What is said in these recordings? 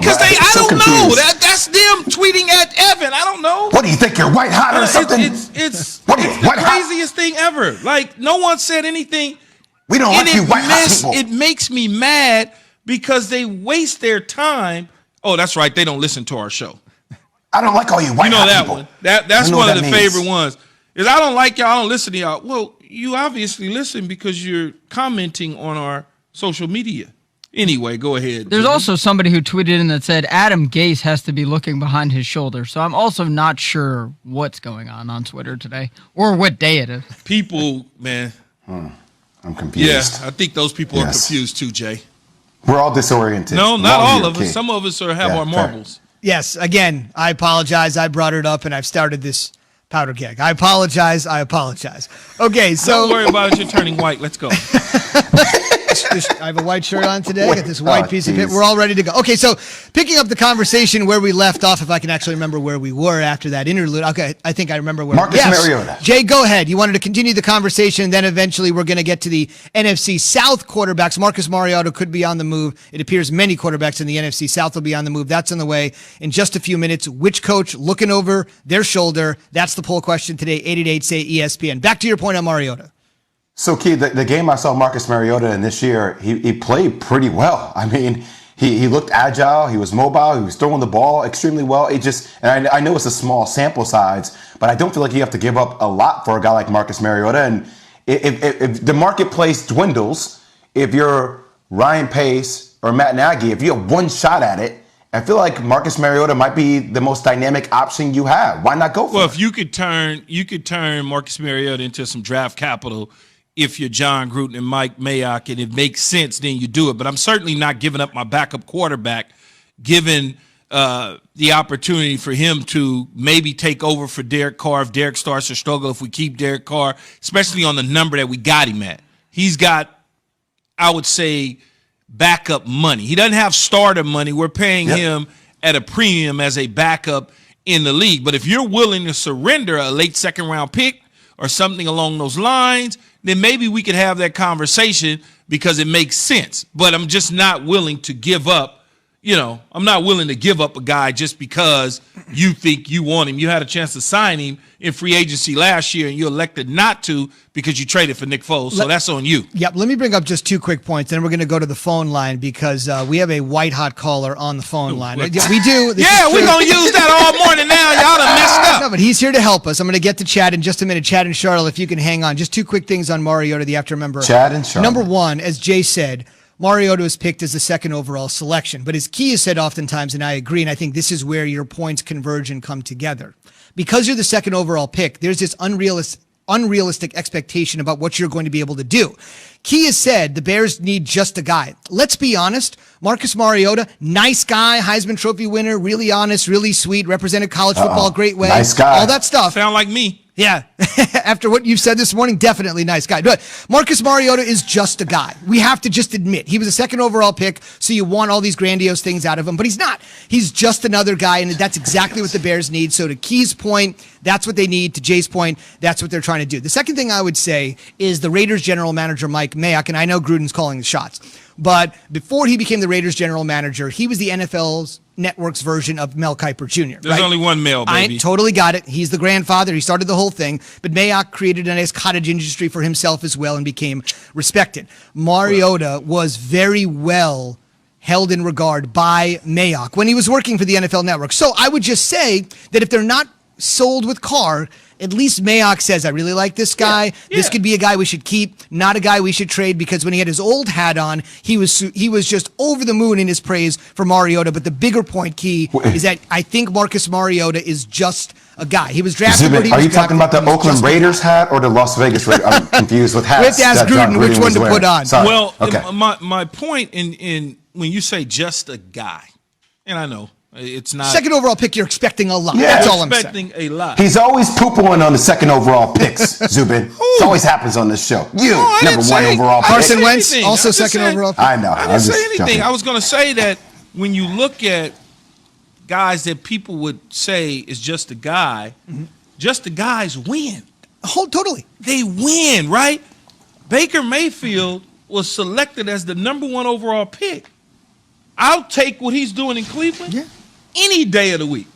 Because I don't know. That's them tweeting at Evan. I don't know. What do you think? You're white hot or something? It's the craziest thing ever. Like, no one said anything. We don't like you white hot people. It makes me mad because they waste their time. Oh, that's right. They don't listen to our show. I don't like all you white hot people. One. That's one of the favorite ones. Is I don't like y'all. I don't listen to y'all. Well, you obviously listen because you're commenting on our social media. Anyway, go ahead. There's also somebody who tweeted in that said Adam Gase has to be looking behind his shoulder. So I'm also not sure what's going on Twitter today or what day it is. People, man. I'm confused. Yeah, I think those people are confused too, Jay. We're all disoriented. No, not all of us. Some of us have our marbles. Yes, again, I apologize. I brought it up, and I've started this powder keg. I apologize. Okay, so... Don't worry about it. You're turning white. Let's go. I have a white shirt on today. I got this white piece of paper. We're all ready to go. Okay, so picking up the conversation where we left off, if I can actually remember where we were after that interlude. Okay, I think I remember where. Marcus Mariota. Jay, go ahead. You wanted to continue the conversation, and then eventually we're going to get to the NFC South quarterbacks. Marcus Mariota could be on the move. It appears many quarterbacks in the NFC South will be on the move. That's on the way in just a few minutes. Which coach looking over their shoulder? That's the poll question today, 888-SAY-ESPN. Back to your point on Mariota. So, Key, the game I saw Marcus Mariota in this year, he played pretty well. I mean, he looked agile, he was mobile, he was throwing the ball extremely well. And I know it's a small sample size, but I don't feel like you have to give up a lot for a guy like Marcus Mariota. And if the marketplace dwindles, if you're Ryan Pace or Matt Nagy, if you have one shot at it, I feel like Marcus Mariota might be the most dynamic option you have. Why not go for it? Well, if you could turn Marcus Mariota into some draft capital. If you're John Gruden and Mike Mayock and it makes sense, then you do it. But I'm certainly not giving up my backup quarterback, given the opportunity for him to maybe take over for Derek Carr if Derek starts to struggle, if we keep Derek Carr, especially on the number that we got him at. He's got, I would say, backup money. He doesn't have starter money. We're paying him at a premium as a backup in the league. But if you're willing to surrender a late second-round pick or something along those lines, then maybe we could have that conversation because it makes sense. But I'm just not willing to give up. I'm not willing to give up a guy just because you think you want him. You had a chance to sign him in free agency last year, and you elected not to because you traded for Nick Foles. So that's on you. Yep. Let me bring up just 2 quick points, then we're going to go to the phone line because we have a white-hot caller on the phone line. We do. We're going to use that all morning now. Y'all done messed up. No, but he's here to help us. I'm going to get to Chad in just a minute. Chad and Charlotte, if you can hang on. Just 2 quick things on Mariota that you have to remember. Chad and Charlotte. Number one, as Jay said, Mariota was picked as the second overall selection. But as Key has said oftentimes, and I agree, and I think this is where your points converge and come together. Because you're the second overall pick, there's this unrealistic expectation about what you're going to be able to do. Key has said the Bears need just a guy. Let's be honest. Marcus Mariota, nice guy, Heisman Trophy winner, really honest, really sweet, represented college football great way. Nice guy. All that stuff. Sound like me. Yeah. After what you've said this morning, definitely nice guy. But Marcus Mariota is just a guy. We have to just admit he was a second overall pick, so you want all these grandiose things out of him, but he's not. He's just another guy, and that's exactly what the Bears need. So to Key's point, that's what they need. To Jay's point, that's what they're trying to do. The second thing I would say is the Raiders general manager, Mike Mayock, and I know Gruden's calling the shots, but before he became the Raiders general manager, he was the NFL's Network's version of Mel Kiper Jr. There's only one Mel, baby. I totally got it. He's the grandfather. He started the whole thing. But Mayock created a nice cottage industry for himself as well and became respected. Mariota was very well held in regard by Mayock when he was working for the NFL Network. So I would just say that if they're not sold with Carr, at least Mayock says, I really like this guy. Yeah. This could be a guy we should keep, not a guy we should trade, because when he had his old hat on, he was just over the moon in his praise for Mariota. But the bigger point, Key, is that I think Marcus Mariota is just a guy. He was drafted. Are you talking about the Oakland Raiders hat or the Las Vegas Raiders? I'm confused with hats. We have to ask Gruden which one to put on. Sorry. Well, my point in when you say just a guy, and I know it's not second overall pick, you're expecting a lot. Yeah. That's all I'm saying. Expecting a lot. He's always poo-pooing on the second overall picks, Zubin. It always happens on this show. Number one overall pick. Carson Wentz, also second overall pick. I know. I didn't say anything. I was going to say that when you look at guys that people would say is just a guy, just the guys win. Oh, totally. They win, right? Baker Mayfield was selected as the number one overall pick. I'll take what he's doing in Cleveland any day of the week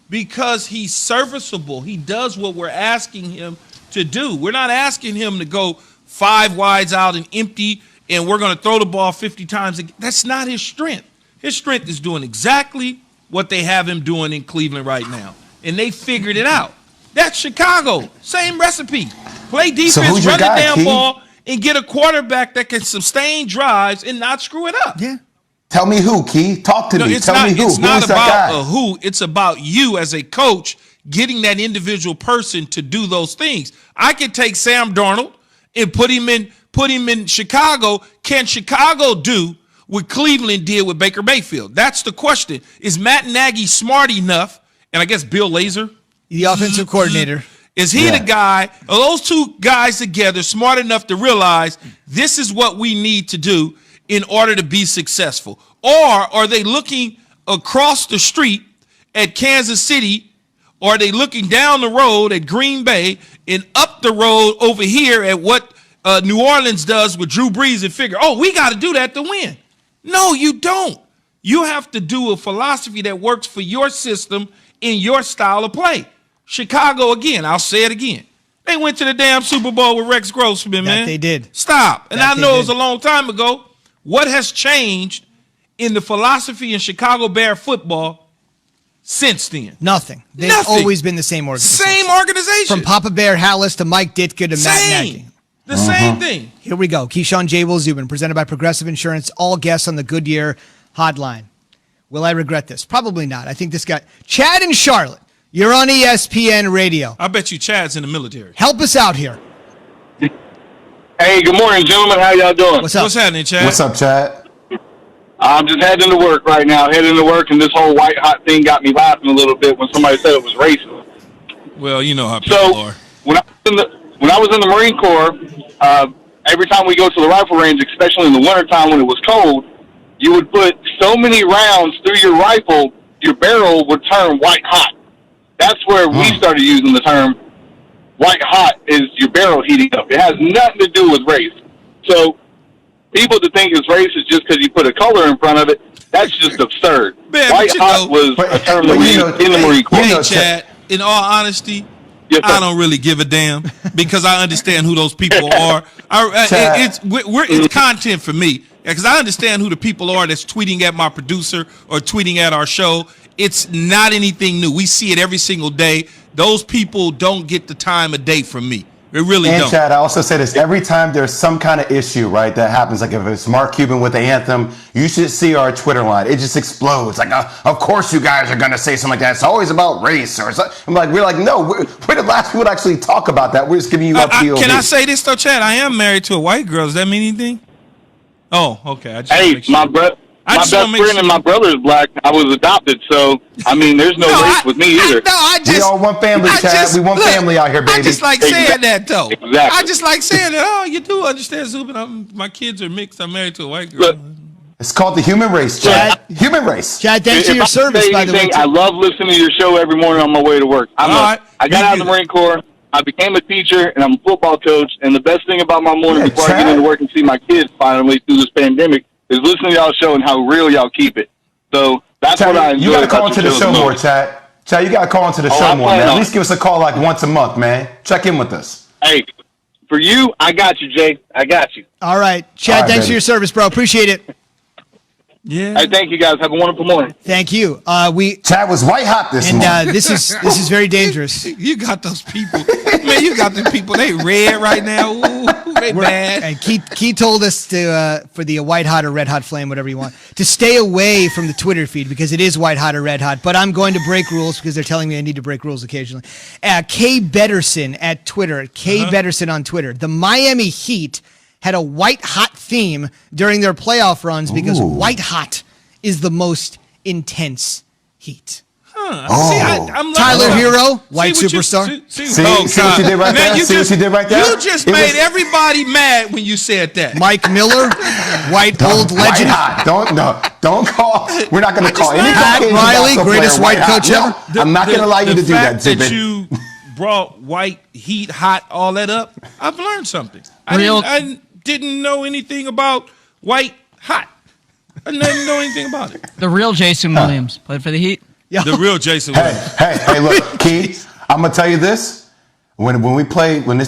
because he's serviceable. He does what we're asking him to do. We're not asking him to go 5 wides out and empty and we're going to throw the ball 50 times. That's not his strength. His strength is doing exactly what they have him doing in Cleveland right now. And they figured it out. That's Chicago. Same recipe. Play defense, run the damn ball, and get a quarterback that can sustain drives and not screw it up. Yeah. Tell me who, Key. Talk to me. Tell me who. It's not Who is that about guy? a who. It's about you as a coach getting that individual person to do those things. I could take Sam Darnold and put him in Chicago. Can Chicago do what Cleveland did with Baker Mayfield? That's the question. Is Matt Nagy smart enough? And I guess Bill Lazor, The offensive coordinator. is he the guy? Are those two guys together smart enough to realize this is what we need to do in order to be successful? Or are they looking across the street at Kansas City, or are they looking down the road at Green Bay and up the road over here at what New Orleans does with Drew Brees and figure, oh, we got to do that to win? No, you don't. You have to do a philosophy that works for your system in your style of play. Chicago, again, I'll say it again. They went to the damn Super Bowl with Rex Grossman, man. They did. Stop. And I That know they it was did. a long time ago. What has changed in the philosophy in Chicago Bear football since then? Nothing. They've Nothing. always been the same organization. Same organization. From Papa Bear Hallis to Mike Ditka to Matt Nagy. The same thing. Here we go. Keyshawn J. Will Zubin, presented by Progressive Insurance. All guests on the Goodyear hotline. Will I regret this? Probably not. I think this guy, Chad in Charlotte, you're on ESPN Radio. I bet you Chad's in the military. Help us out here. Hey, good morning, gentlemen. How y'all doing? What's up? What's happening, Chad? What's up, Chad? I'm just heading to work right now, heading to work, and this whole white hot thing got me laughing a little bit when somebody said it was racist. Well, you know how people So are. when I was in the Marine Corps, every time we go to the rifle range, especially in the wintertime when it was cold, you would put so many rounds through your rifle, your barrel would turn white hot. That's where we started using the term white hot, is your barrel heating up. It has nothing to do with race. So people to think it's racist just because you put a color in front of it, that's just absurd. Man, White but you hot know- was a term that we used in the Marine Corps. Hey, Chad, in all honesty, Yes, sir. I don't really give a damn because I understand who those people are. Chad. It's content for me because I understand who the people are that's tweeting at my producer or tweeting at our show. It's not anything new. We see it every single day. Those people don't get the time of day from me. They really And don't. Chad, I also say this, every time there's some kind of issue, right, that happens, like if it's Mark Cuban with the anthem, you should see our Twitter line. It just explodes. Like, of course you guys are going to say something like that. It's always about race. Or something. We're like, no, we're the last people to actually talk about that. We're just giving you our POV. Can I say this though, Chad? I am married to a white girl. Does that mean anything? Oh, okay. I just wanna Hey, make sure. my best friend and my brother is black. I was adopted, so I mean, there's no race with me either. We all one family, Chad. We one family out here, baby. I just like saying that, though. Exactly. I just like saying that. Oh, you do understand, Zubin. My kids are mixed. I'm married to a white girl. Look, It's called the human race, Chad. Human race. Chad, thanks for if your I service, say by the way. anything, I too. love listening to your show every morning on my way to work. All right. I got out of the Marine Corps. I became a teacher, and I'm a football coach. And the best thing about my morning Yeah, before I Chad. get into work and see my kids finally through this pandemic is listening to y'all show and how real y'all keep it. So that's what I Chad, enjoy. you got to call about into your the show show the more, most. Chad. Chad, you got to call into the show I more, plan man. At on least give us a call like once a month, man. Check in with us. Hey, for you, I got you, Jay. I got you. All right. Chad, All right, thanks for baby. your service, bro. Appreciate it. Yeah. Hey, thank you guys. Have a wonderful morning. Thank you. Chad was white hot this And morning. this is very dangerous. You got those people. Man, you got them people. They red right now. Ooh, they bad. And Key told us to for the white hot or red hot flame, whatever you want, to stay away from the Twitter feed because it is white hot or red hot. But I'm going to break rules because they're telling me I need to break rules occasionally. Kay Betterson at Twitter. Kay Betterson on Twitter. The Miami Heat had a white hot theme during their playoff runs because white hot is the most intense heat. I'm Tyler like, Hero, see white what you- superstar. See what you did right there? See what you did right there? You just It made was- everybody mad when you said that. Mike Miller, white old White legend. hot. Don't call. We're not going to call any Pat Caucasian Riley, basketball greatest player white hot. coach No, ever. I'm not going to allow you to do that, The fact that Zubin. you brought white, heat, hot, all that up, I've learned something. Real- I didn't know anything about white, hot. I didn't know anything about it. The real Jason Williams played for the Heat. The real Jason Williams. Hey, look, Key, I'm going to tell you this. When this